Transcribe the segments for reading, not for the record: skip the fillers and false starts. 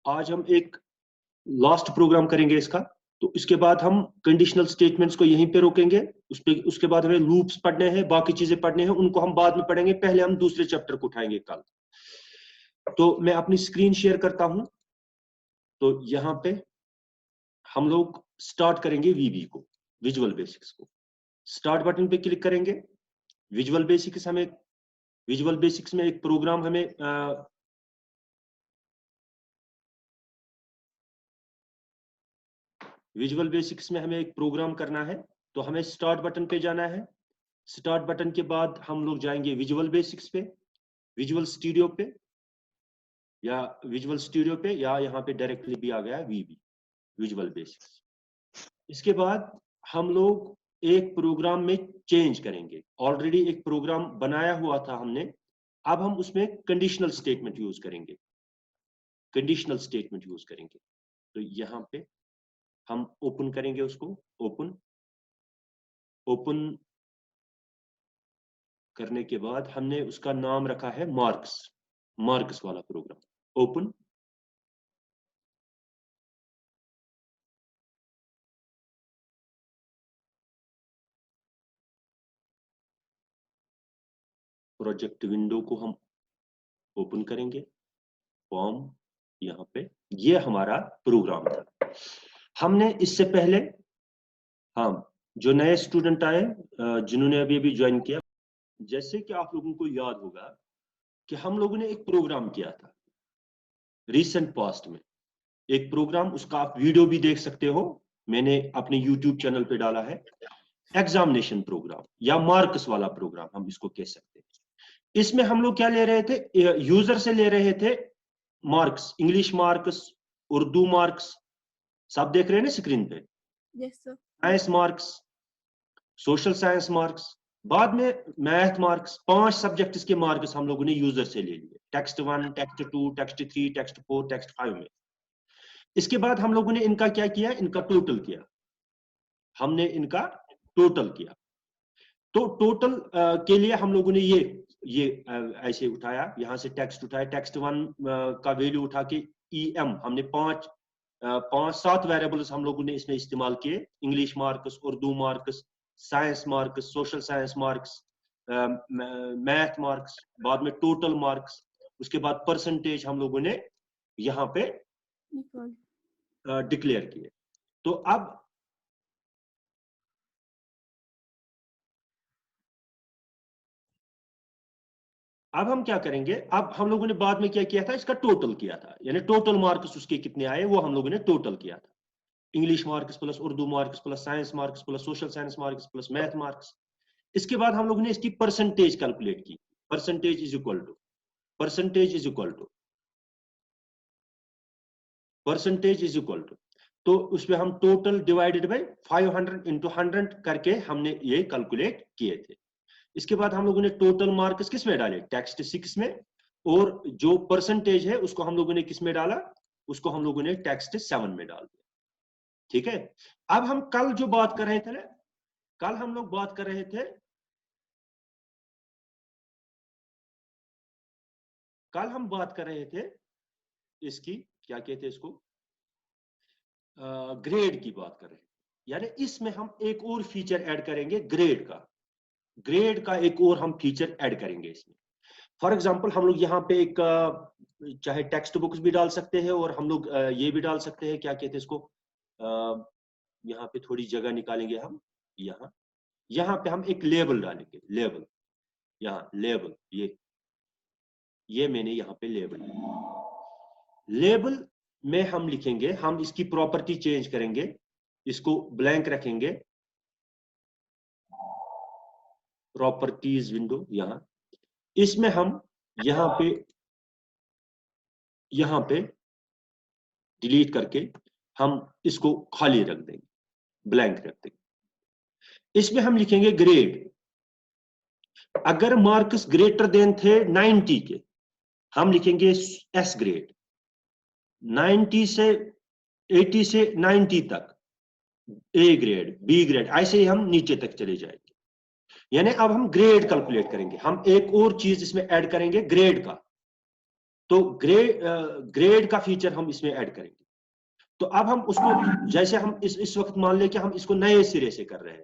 आज हम एक लास्ट प्रोग्राम करेंगे इसका, तो इसके बाद हम कंडीशनल स्टेटमेंट्स को यहीं पे रोकेंगे। उसके बाद हमें लूप्स पढ़ने हैं, बाकी चीजें पढ़ने हैं, उनको हम बाद में पढ़ेंगे। पहले हम दूसरे चैप्टर को उठाएंगे कल। तो मैं अपनी स्क्रीन शेयर करता हूं। तो यहाँ पे हम लोग स्टार्ट करेंगे वीबी को, विजुअल बेसिक्स को। स्टार्ट बटन पे क्लिक करेंगे। विजुअल बेसिक्स में एक प्रोग्राम हमें विजुअल बेसिक्स में हमें एक प्रोग्राम करना है। तो हमें स्टार्ट बटन पे जाना है। स्टार्ट बटन के बाद हम लोग जाएंगे विजुअल बेसिक्स पे, विजुअल स्टूडियो पे, या यहाँ पे डायरेक्टली भी आ गया है वीबी, विजुअल बेसिक्स। इसके बाद हम लोग एक प्रोग्राम में चेंज करेंगे। ऑलरेडी एक प्रोग्राम बनाया हुआ था हमने, अब हम उसमें कंडीशनल स्टेटमेंट यूज करेंगे। तो यहाँ पे हम ओपन करेंगे उसको। ओपन करने के बाद हमने उसका नाम रखा है मार्क्स वाला प्रोग्राम। ओपन। प्रोजेक्ट विंडो को हम ओपन करेंगे। फॉर्म, यहाँ पे ये हमारा प्रोग्राम था। हमने इससे पहले, हाँ, जो नए स्टूडेंट आए, जिन्होंने अभी अभी ज्वाइन किया, जैसे कि आप लोगों को याद होगा कि हम लोगों ने एक प्रोग्राम किया था रिसेंट पास्ट में। एक प्रोग्राम, उसका आप वीडियो भी देख सकते हो, मैंने अपने यूट्यूब चैनल पे डाला है। एग्जामिनेशन प्रोग्राम या मार्क्स वाला प्रोग्राम हम इसको कह सकते हैं। इसमें हम लोग क्या ले रहे थे, यूजर से ले रहे थे marks, English marks, Urdu marks, सब देख रहे हैं ना स्क्रीन पे। Yes sir. Science marks, social science marks, बाद में मैथ मार्क्स, 5 सब्जेक्ट्स के मार्क्स हम लोगों ने यूजर से ले लिए, text 1, text 2, text 3, text 4, text 5 में। इसके बाद हम लोगों ने इनका क्या किया, इनका टोटल किया। हमने इनका टोटल किया। तो टोटल के लिए हम लोगों ने ये ऐसे उठाया, यहां से टेक्स्ट उठाया, टेक्स्ट 1 का वैल्यू उठा के EM हमने 7 वेरिएबल्स हम लोगों ने इसमें इस्तेमाल किए। English marks, Urdu marks, science marks, social science marks, math marks, बाद में टोटल मार्क्स, उसके बाद परसेंटेज हम लोगों ने यहाँ पे डिक्लेयर किए। तो अब हम क्या करेंगे, अब हम लोगों ने बाद में क्या किया था, इसका टोटल किया था, यानी टोटल मार्क्स उसके कितने आए वो हम लोगों ने टोटल किया था। English marks plus Urdu marks plus science marks plus social science marks plus math marks. इसके बाद हम लोगों ने इसकी परसेंटेज कैलकुलेट की। परसेंटेज इज इक्वल टू तो उसमें हम टोटल डिवाइडेड बाय 500 into 100 करके हमने ये कैलकुलेट किए थे। इसके बाद हम लोगों ने टोटल मार्क्स किस में डाले, टेक्स्ट 6 में, और जो परसेंटेज है उसको हम लोगों ने किस में डाला, उसको हम लोगों ने टेक्स्ट 7 में डाल दिया। ठीक है। अब हम कल जो बात कर रहे थे ना, कल हम लोग बात कर रहे थे, इसकी क्या कहते हैं, इसको ग्रेड की बात कर रहे हैं। यानी इसमें हम एक और फीचर ऐड करेंगे, ग्रेड का एक और हम फीचर ऐड करेंगे इसमें। फॉर एग्जांपल हम लोग यहाँ पे एक चाहे टेक्स्ट बुक्स भी डाल सकते हैं, और हम लोग ये भी डाल सकते हैं, क्या कहते हैं इसको, यहाँ पे थोड़ी जगह निकालेंगे हम, यहाँ पे हम एक लेबल डालेंगे। लेबल ये मैंने यहाँ पे लेबल में हम लिखेंगे, हम इसकी प्रॉपर्टी चेंज करेंगे, इसको ब्लैंक रखेंगे। प्रॉपर्टीज विंडो, इसमें हम यहाँ पे डिलीट करके हम इसको खाली रख देंगे, ब्लैंक रख देंगे। इसमें हम लिखेंगे ग्रेड। अगर मार्क्स ग्रेटर देन थे 90 के, हम लिखेंगे S ग्रेड। 80 से 90 तक A ग्रेड, B ग्रेड, ऐसे ही हम नीचे तक चले जाएंगे। यानी अब हम ग्रेड कैलकुलेट करेंगे। हम एक और चीज इसमें ऐड करेंगे, ग्रेड का। तो ग्रेड का फीचर हम इसमें ऐड करेंगे। तो अब हम उसको, जैसे हम इस वक्त मान लें कि हम इसको नए सिरे से कर रहे हैं,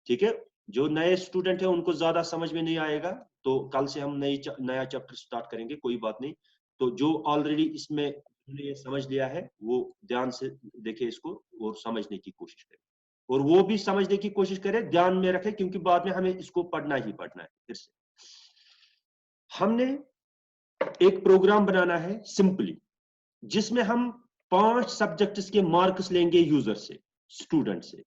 ठीक है। जो नए स्टूडेंट है उनको ज्यादा समझ में नहीं आएगा, तो कल से हम नया चैप्टर स्टार्ट करेंगे, कोई बात नहीं। तो जो ऑलरेडी इसमें ये समझ लिया है वो ध्यान से देखे इसको और समझने की कोशिश करे, और वो भी समझने की कोशिश करे, ध्यान में रखे, क्योंकि बाद में हमें इसको पढ़ना ही पढ़ना है। फिर से हमने एक प्रोग्राम बनाना है सिंपली, जिसमें हम 5 सब्जेक्ट्स के मार्क्स लेंगे यूजर से, स्टूडेंट से,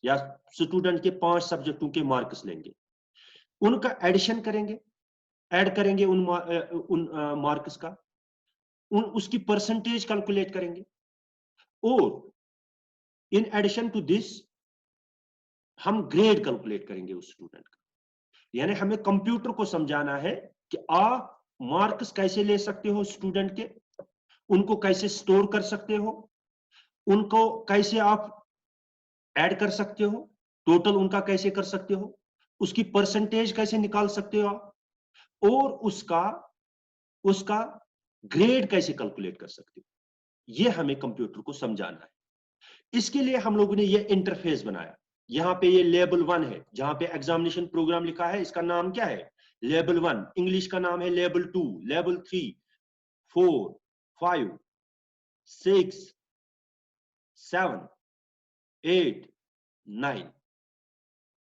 या स्टूडेंट के 5 सब्जेक्टों के मार्क्स लेंगे, उनका एडिशन करेंगे, ऐड करेंगे उन मार्क्स का, उसकी परसेंटेज कैलकुलेट करेंगे, और इन एडिशन टू दिस हम ग्रेड कैलकुलेट करेंगे उस स्टूडेंट का। यानी हमें कंप्यूटर को समझाना है कि आप मार्क्स कैसे ले सकते हो स्टूडेंट के, उनको कैसे स्टोर कर सकते हो, उनको कैसे आप ऐड कर सकते हो, टोटल उनका कैसे कर सकते हो, उसकी परसेंटेज कैसे निकाल सकते हो आप, और उसका उसका ग्रेड कैसे कैलकुलेट कर सकते हो। ये हमें कंप्यूटर को समझाना है। इसके लिए हम लोगों ने ये इंटरफेस बनाया। यहाँ पे ये लेवल 1 है, जहां पे एग्जामिनेशन प्रोग्राम लिखा है, इसका नाम क्या है, लेवल 1। इंग्लिश का नाम है लेवल 2, लेवल 3, 4, 5, 6, 7, 8, 9।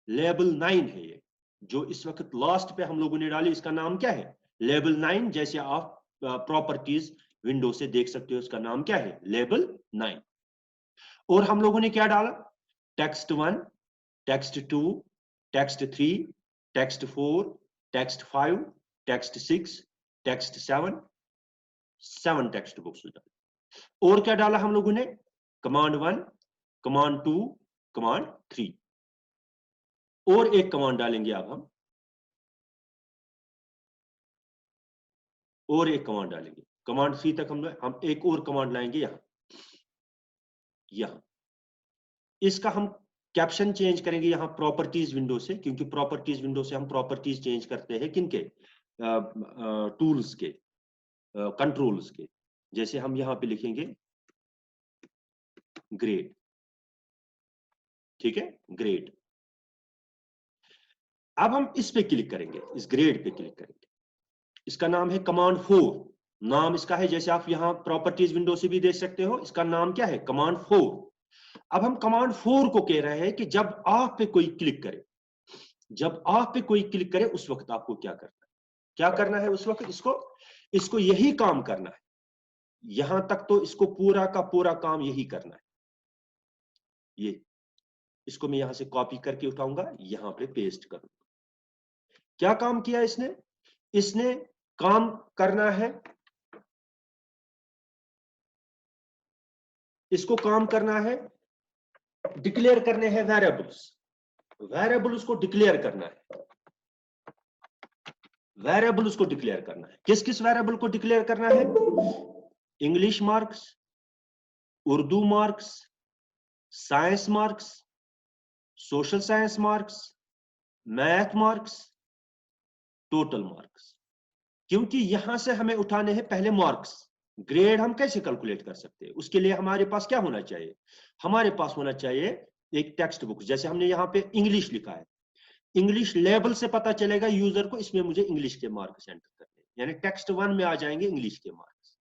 लेवल 9 है ये, जो इस वक्त लास्ट पे हम लोगों ने डाली, इसका नाम क्या है, लेवल 9। जैसे आप प्रॉपर्टीज विंडो से देख सकते हो, इसका नाम क्या है, लेवल 9। और हम लोगों ने क्या डाला, text 1, text 2, text 3, text 4, text 5, text 6, text 7, 7 text books डाले। और क्या डाला हम लोगों ने, कमांड 1, कमांड 2, कमांड 3, और एक कमांड डालेंगे अब हम, और एक कमांड डालेंगे, कमांड 3 तक हम एक और कमांड लाएंगे यहां। इसका हम कैप्शन चेंज करेंगे यहां प्रॉपर्टीज विंडो से, क्योंकि प्रॉपर्टीज विंडो से हम प्रॉपर्टीज चेंज करते हैं किनके, टूल्स के, कंट्रोल्स के। जैसे हम यहां पे लिखेंगे ग्रेड, ठीक है, ग्रेड। अब हम इस पे क्लिक करेंगे, इस ग्रेड पे क्लिक करेंगे। इसका नाम है कमांड 4, नाम इसका है, जैसे आप यहां प्रॉपर्टीज विंडो से भी देख सकते हो, इसका नाम क्या है, कमांड 4। अब हम कमांड 4 को कह रहे हैं कि जब आप पे कोई क्लिक करे, जब आप पे कोई क्लिक करे, उस वक्त आपको क्या करना है, क्या करना है उस वक्त, इसको यही काम करना है। यहां तक तो इसको पूरा का पूरा काम यही करना है। ये इसको मैं यहां से कॉपी करके उठाऊंगा, यहां पे पेस्ट करूंगा। क्या काम किया इसने, इसने काम करना है, इसको काम करना है, डिक्लेयर करने हैं वेरिएबल्स, वेरिएबल उसको डिक्लेयर करना है, वेरिएबल उसको डिक्लेयर करना है। किस किस वेरिएबल को डिक्लेयर करना है, English marks, Urdu marks, science marks, social science marks, math marks, total marks. क्योंकि यहां से हमें उठाने हैं पहले मार्क्स। ग्रेड हम कैसे कैलकुलेट कर सकते हैं, उसके लिए हमारे पास क्या होना चाहिए, हमारे पास होना चाहिए एक टेक्स्ट बुक। जैसे हमने यहाँ पे इंग्लिश लिखा है, इंग्लिश लेवल से पता चलेगा यूजर को, इसमें मुझे इंग्लिश के मार्क्स एंटर करने, यानी टेक्स्ट 1 में आ जाएंगे इंग्लिश के मार्क्स।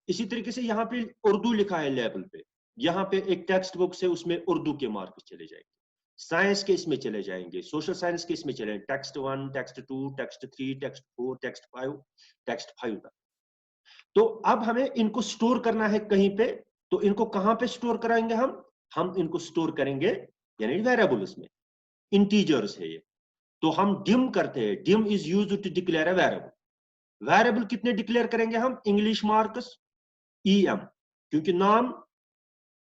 इसी तरीके से यहाँ पे उर्दू लिखा है लेवल पे, यहाँ पे एक टेक्स्ट बुक से उसमें उर्दू के मार्क्स चले जाएंगे, साइंस के इसमें चले जाएंगे, सोशल साइंस के इसमें चले, text 1, text 2, text 3, text 4, text 5, text 5 तक। तो अब हमें इनको स्टोर करना है कहीं पे, तो इनको कहां पे स्टोर कराएंगे हम इनको स्टोर करेंगे यानी वेरिएबल्स में, इंटीजर्स है ये। तो हम डिम करते हैं, dim is used to declare a variable. Variable कितने डिक्लेयर करेंगे हम, इंग्लिश मार्क्स EM, क्योंकि नाम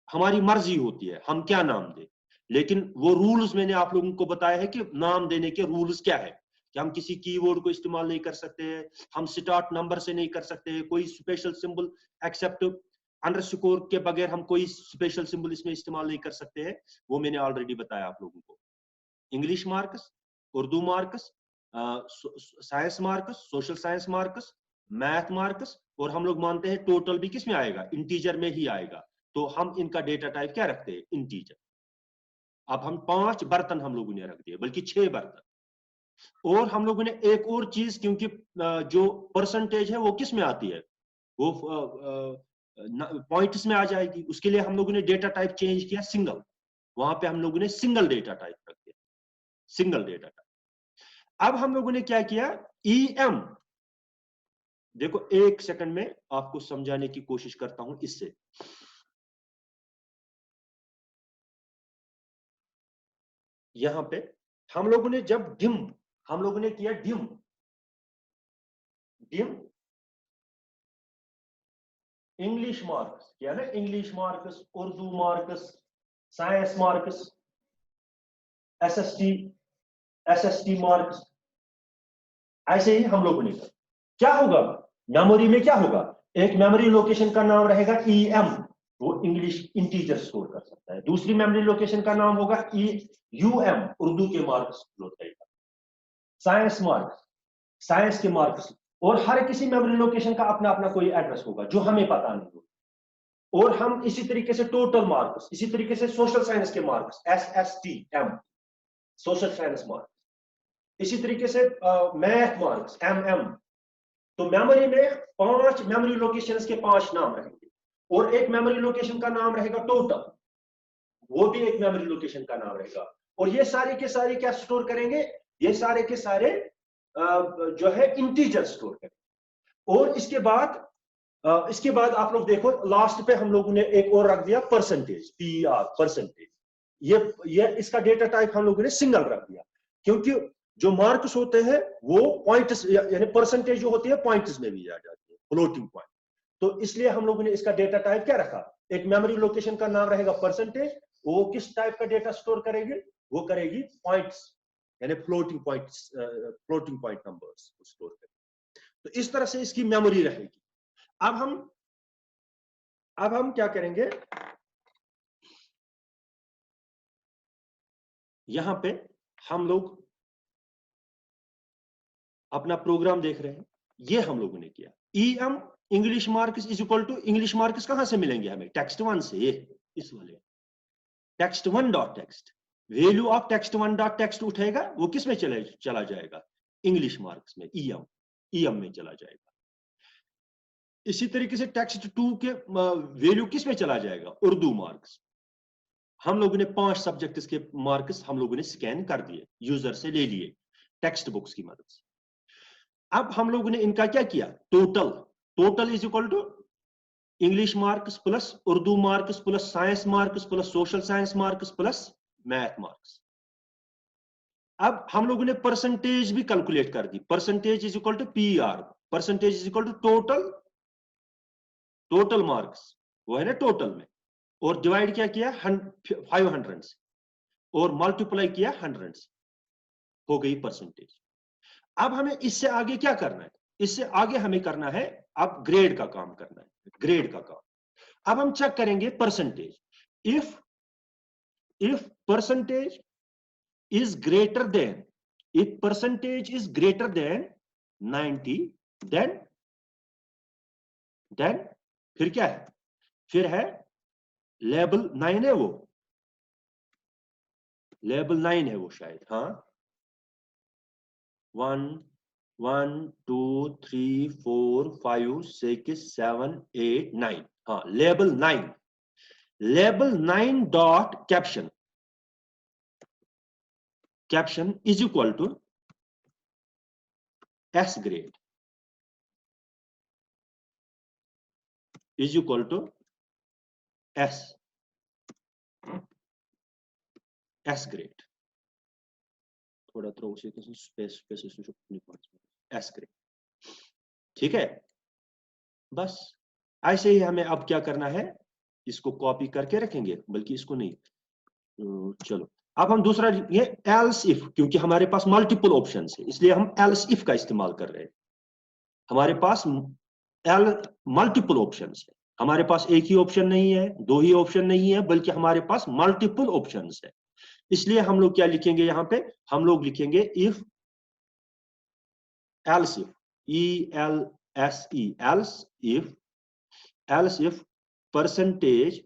हमारी मर्जी होती है हम क्या नाम दें, लेकिन वो रूल्स मैंने आप लोगों को बताया है कि नाम देने के रूल्स क्या है, कि हम किसी कीवर्ड को इस्तेमाल नहीं कर सकते, हम स्टार्ट नंबर से नहीं कर सकते, कोई स्पेशल सिंबल एक्सेप्ट अंडरस्कोर के बगैर हम कोई स्पेशल सिंबल इसमें इस्तेमाल नहीं कर सकते हैं। वो मैंने ऑलरेडी बताया आप लोगों को। English marks, Urdu marks, science marks, social science marks, math marks, और हम लोग मानते हैं टोटल भी किस में आएगा, इंटीजर में ही आएगा, तो हम इनका डेटा टाइप क्या रखते हैं, इंटीजर। अब हम 5 बर्तन हम लोगों ने रख दिए, बल्कि 6 बर्तन। और हम लोगों ने एक और चीज, क्योंकि जो परसेंटेज है वो किस में आती है, वो पॉइंट्स में आ जाएगी, उसके लिए हम लोगों ने डेटा टाइप चेंज किया सिंगल, वहां पे हम लोगों ने सिंगल डेटा टाइप रख दिया, सिंगल डेटा टाइप। अब हम लोगों ने क्या किया, EM, देखो एक सेकंड में आपको समझाने की कोशिश करता हूं इससे। यहां पे हम लोगों ने जब डिम, हम लोगों ने किया डिम, डिम इंग्लिश मार्क्स किया ना, English marks, Urdu marks, science marks, SST marks, ऐसे ही हम लोगों ने किया। क्या होगा मेमोरी में, क्या होगा, एक मेमोरी लोकेशन का नाम रहेगा EM, वो इंग्लिश इंटीजर स्टोर कर सकता है। दूसरी मेमोरी लोकेशन का नाम होगा UM, उर्दू के मार्क्स स्टोर करेगा। साइंस मार्क्स, साइंस के मार्क्स, और हर किसी मेमोरी लोकेशन का अपना अपना कोई एड्रेस होगा जो हमें पता नहीं होगा। और हम इसी तरीके से टोटल मार्क्स, इसी तरीके से सोशल साइंस के marks SSTM, social science marks, इसी तरीके से मैथ मार्क्स MM। तो मेमोरी में 5 मेमोरी लोकेशंस के 5 नाम रहेंगे, और एक मेमोरी लोकेशन का नाम रहेगा टोटल, वो भी एक मेमोरी लोकेशन का नाम रहेगा। और ये सारे के सारे क्या स्टोर करेंगे, ये सारे के सारे जो है इंटीजर स्टोर करेंगे। और इसके बाद आप लोग देखो, लास्ट पे हम लोगों ने एक और रख दिया परसेंटेज, PER, परसेंटेज। ये इसका डेटा टाइप हम लोगों ने सिंगल रख दिया, क्योंकि जो मार्क्स होते हैं वो पॉइंट्स, यानी परसेंटेज जो होती है पॉइंट्स में भी आ जाती है, फ्लोटिंग पॉइंट। तो इसलिए हम लोगों ने इसका डेटा टाइप क्या रखा, एक मेमोरी लोकेशन का नाम रहेगा परसेंटेज, वो किस टाइप का डेटा स्टोर करेगी, वो करेगी पॉइंट्स, यानी floating points, floating point numbers store करेगी। तो इस तरह से इसकी मेमोरी रहेगी। अब हम क्या करेंगे, यहां पे हम लोग अपना प्रोग्राम देख रहे हैं, ये हम लोगों ने किया। EM English marks is equal to, English marks कहां से मिलेंगे हमें, टेक्स्ट 1 से, इस वाले text1 dot text, value of text1 dot text उठेगा, वो किस में चला जाएगा, इंग्लिश मार्क्स में, EM में चला जाएगा। इसी तरीके से text2 के वैल्यू किस में चला जाएगा, उर्दू मार्क्स। हम लोगों ने 5 सब्जेक्ट्स के मार्क्स हम लोगों ने स्कैन कर दिए, यूजर से ले लिए टेक्स्ट बुक्स की मदद से। अब हम लोगों ने इनका क्या किया, total is equal to English marks plus Urdu marks plus science marks plus social science marks plus math marks. अब हम लोगों ने परसेंटेज भी कैलकुलेट कर दी, percentage is equal to PER, percentage is equal to total marks, वो है ना टोटल में, और डिवाइड क्या किया 500 से, और मल्टीप्लाई किया 100 से, हो गई परसेंटेज। अब हमें इससे आगे क्या करना है, इससे आगे हमें करना है अब ग्रेड का काम करना है, ग्रेड का काम। अब हम चेक करेंगे percentage, if percentage is greater than, if percentage is greater than 90, then फिर क्या है, फिर है लेवल 9 है, वो लेवल 9 है वो शायद, हाँ 1 1 2 3 4 5 6 7 8 9, हाँ लेवल 9 dot caption is equal to S grade, is equal to S grade, थोड़ा थ्रो से स्पेस S ग्रेड, ठीक है। बस ऐसे ही हमें अब क्या करना है, इसको कॉपी करके रखेंगे, बल्कि इसको नहीं, चलो अब हम दूसरा, ये एल्स इफ, क्योंकि हमारे पास मल्टीपल ऑप्शंस है, इसलिए हम एल्स इफ का इस्तेमाल कर रहे हैं। हमारे पास मल्टीपल ऑप्शंस है, हमारे पास एक ही ऑप्शन नहीं है, 2 ही ऑप्शन नहीं है, बल्कि हमारे पास मल्टीपल ऑप्शंस है। इसलिए हम लोग क्या लिखेंगे, यहां पे हम लोग लिखेंगे if else if, SE, else if percentage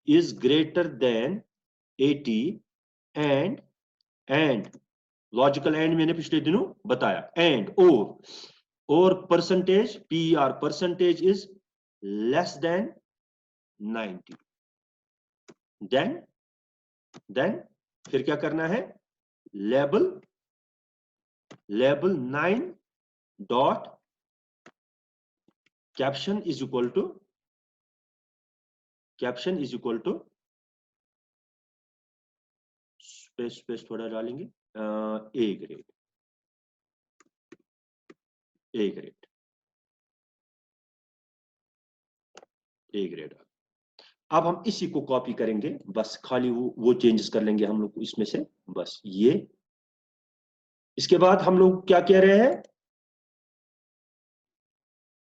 is greater than 80 and logical and मैंने पिछले दिनों बताया, एंड और percentage PER percentage is less than 90, then फिर क्या करना है, label 9 dot caption is equal to space थोड़ा डालेंगे, ए ग्रेड अब हम इसी को कॉपी करेंगे, बस खाली वो चेंजेस कर लेंगे हम लोग इसमें से, बस ये। इसके बाद हम लोग क्या कह रहे हैं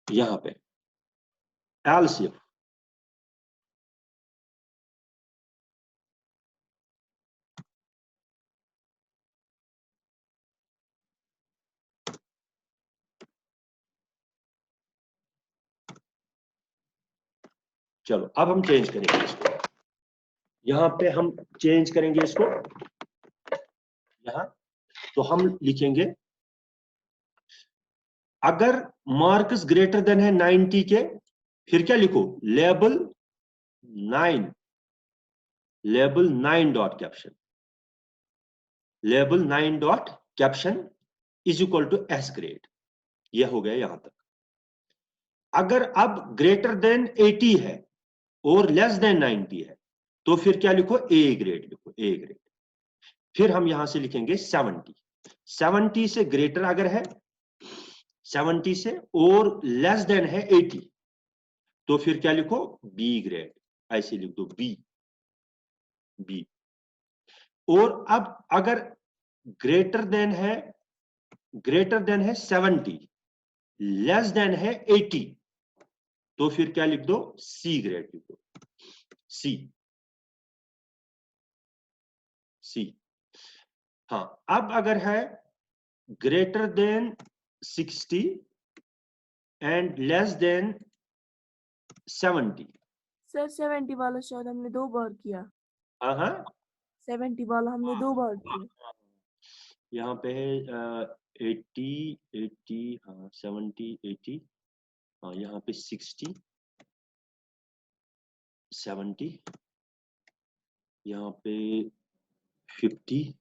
यहां पे, else if चलो अब हम चेंज करेंगे इसको, यहां पे हम चेंज करेंगे इसको यहां, तो हम लिखेंगे अगर मार्क्स ग्रेटर देन है 90 के, फिर क्या लिखो, label 9 dot caption, label 9 dot caption is equal to S grade. यह हो गया यहां तक। अगर अब ग्रेटर देन 80 है और लेस देन 90 है, तो फिर क्या लिखो, A ग्रेड लिखो, A ग्रेड। फिर हम यहां से लिखेंगे 70 से ग्रेटर अगर है 70 से और लेस देन है 80, तो फिर क्या लिखो, B ग्रेड, ऐसे लिख दो B। और अब अगर ग्रेटर देन है 70, लेस देन है 80, तो फिर क्या लिख दो, C ग्रेड लिख दो, C। हाँ, अब अगर है greater than 60 and less than 70। Sir 70 वाला शायद हमने 2 बार किया। हाँ 70 वाला हमने 2 बार किया। यहाँ पे है 80, हाँ 70, 80, हाँ यहाँ पे 60, 70, यहाँ पे 50,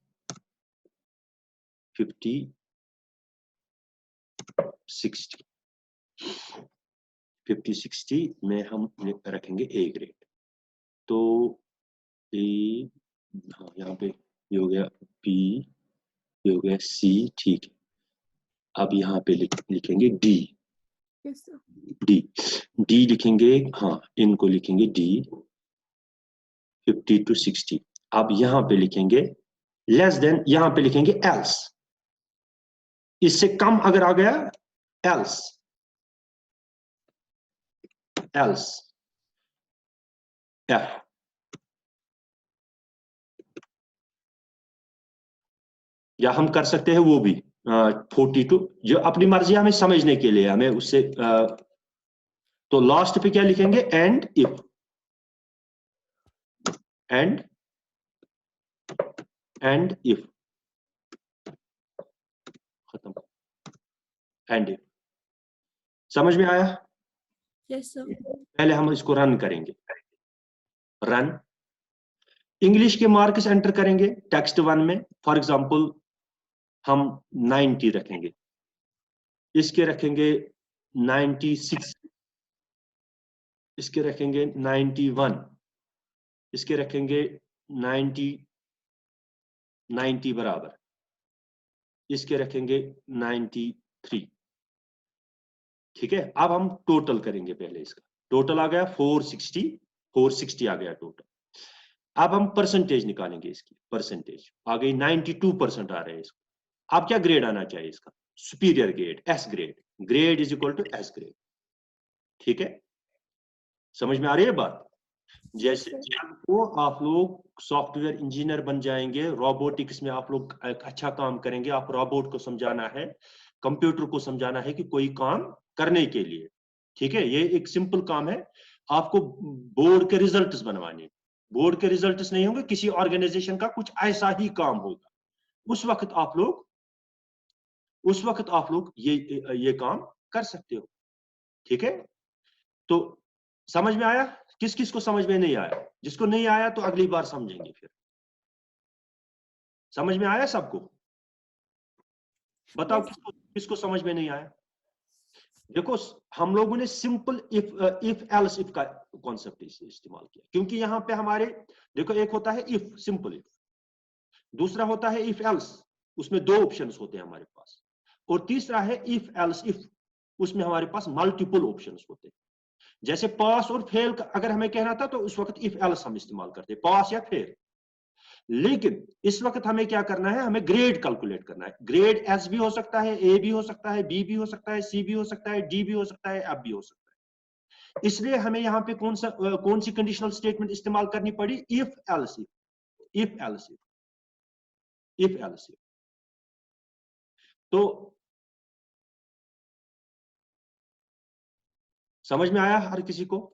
60 में हम रखेंगे A ग्रेड। तो A, हाँ यहाँ पे ये हो गया B, ये हो गया C, ठीक है। अब यहाँ पे लिखेंगे D। Yes, sir. D लिखेंगे, हाँ इनको लिखेंगे D 50 to 60। अब यहाँ पे लिखेंगे लेस देन, यहाँ पे लिखेंगे else, इससे कम अगर आ गया else F। या हम कर सकते हैं वो भी 42, जो अपनी मर्जी हमें समझने के लिए, हमें उससे तो लास्ट पे क्या लिखेंगे, एंड इफ खत्म, एंड इफ। समझ में आया? Yes, sir. पहले हम इसको रन करेंगे, रन। इंग्लिश के मार्क्स एंटर करेंगे टेक्स्ट 1 में, फॉर एग्जांपल हम 90 रखेंगे, इसके रखेंगे 96, इसके रखेंगे 91, इसके रखेंगे 90 बराबर, इसके रखेंगे 93। ठीक है, अब हम टोटल करेंगे, पहले इसका टोटल आ गया 460 आ गया टोटल। अब हम परसेंटेज निकालेंगे, इसकी परसेंटेज आ गई 92% आ रहे हैं इसको। अब क्या ग्रेड आना चाहिए इसका, superior grade, S grade, grade is equal to S grade. ठीक है, समझ में आ रही है बात? जैसे वो आप लोग सॉफ्टवेयर इंजीनियर बन जाएंगे, रोबोटिक्स में आप लोग अच्छा काम करेंगे, आप रोबोट को समझाना है, कंप्यूटर को समझाना है कि कोई काम करने के लिए, ठीक है। ये एक सिंपल काम है, आपको बोर्ड के रिजल्ट्स बनवाने, बोर्ड के रिजल्ट्स नहीं होंगे, किसी ऑर्गेनाइजेशन का कुछ ऐसा ही काम होगा, उस वक्त आप लोग ये काम कर सकते हो, ठीक है। तो समझ में आया? किस किस को समझ में नहीं आया? जिसको नहीं आया तो अगली बार समझेंगे। फिर समझ में आया सबको? बताओ Yes. किसको किसको समझ में नहीं आया? देखो, हम लोगों ने सिंपल इफ एल्स इफ का कॉन्सेप्ट इस्तेमाल किया, क्योंकि यहां पे हमारे देखो, एक होता है इफ, सिंपल इफ, दूसरा होता है इफ एल्स, उसमें दो ऑप्शंस होते हैं हमारे पास, और तीसरा है इफ एल्स इफ, उसमें हमारे पास मल्टीपल ऑप्शंस होते हैं। जैसे पास और फेल अगर हमें कहना था तो उस वक्त इफ एल्स हम इस्तेमाल करते, पास या फेल। लेकिन इस वक्त हमें क्या करना है, हमें ग्रेड कैलकुलेट करना है। ग्रेड एस भी हो सकता है, ए भी हो सकता है, बी भी हो सकता है, सी भी हो सकता है, डी भी हो सकता है, एफ भी हो सकता है। इसलिए हमें यहाँ पे कौन सी कंडीशनल स्टेटमेंट इस्तेमाल करनी पड़ी? If else if, if else if, if else if. तो समझ में आया हर किसी को?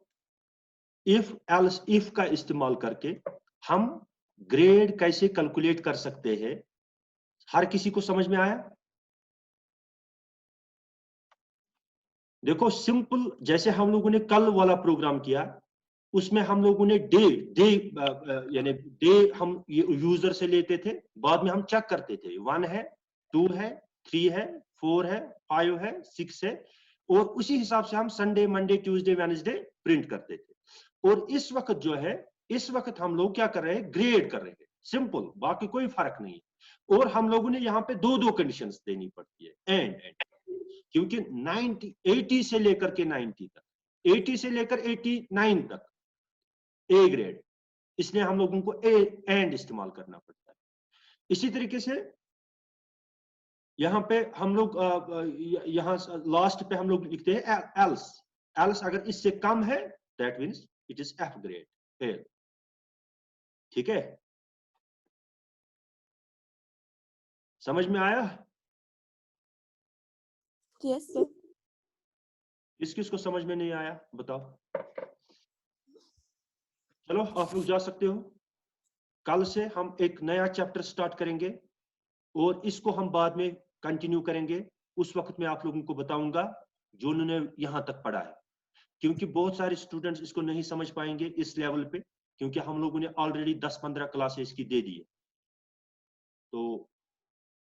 इफ एल्स इफ का इस्तेमाल करके हम ग्रेड कैसे कैलकुलेट कर सकते हैं, हर किसी को समझ में आया? देखो सिंपल, जैसे हम लोगों ने कल वाला प्रोग्राम किया, उसमें हम लोगों ने डे डे यानी डे हम यूजर से लेते थे, बाद में हम चेक करते थे 1 है, 2 है, 3 है, 4 है, 5 है, 6 है, और उसी हिसाब से हम Sunday, Monday, Tuesday, Wednesday print करते थे। और इस वक्त जो है, इस वक्त हम लोग क्या कर रहे हैं? ग्रेड कर रहे हैं, सिंपल, बाकी कोई फर्क नहीं है। और हम लोगों ने यहाँ पे दो कंडीशंस देनी पड़ती है, एंड, क्योंकि 80 से लेकर के 90 तक, 80 से लेकर 89 तक ए ग्रेड, इसलिए हम लोगों को एंड इस्तेमाल करना पड़ता है। इसी तरीके से यहाँ पे हम लोग यहाँ लास्ट पे हम लोग लिखते हैं एल्स, एल्स अगर इससे कम है that means it is F grade, fail, ठीक है। समझ में आया? Yes, sir. किसको समझ में नहीं आया बताओ? चलो आप लोग जा सकते हो। कल से हम एक नया चैप्टर स्टार्ट करेंगे और इसको हम बाद में कंटिन्यू करेंगे। उस वक्त मैं आप लोगों को बताऊंगा जो उन्होंने यहां तक पढ़ा है, क्योंकि बहुत सारे स्टूडेंट्स इसको नहीं समझ पाएंगे इस लेवल पे, क्योंकि हम लोगों ने ऑलरेडी 10-15 क्लासेस इसकी दे दी है। तो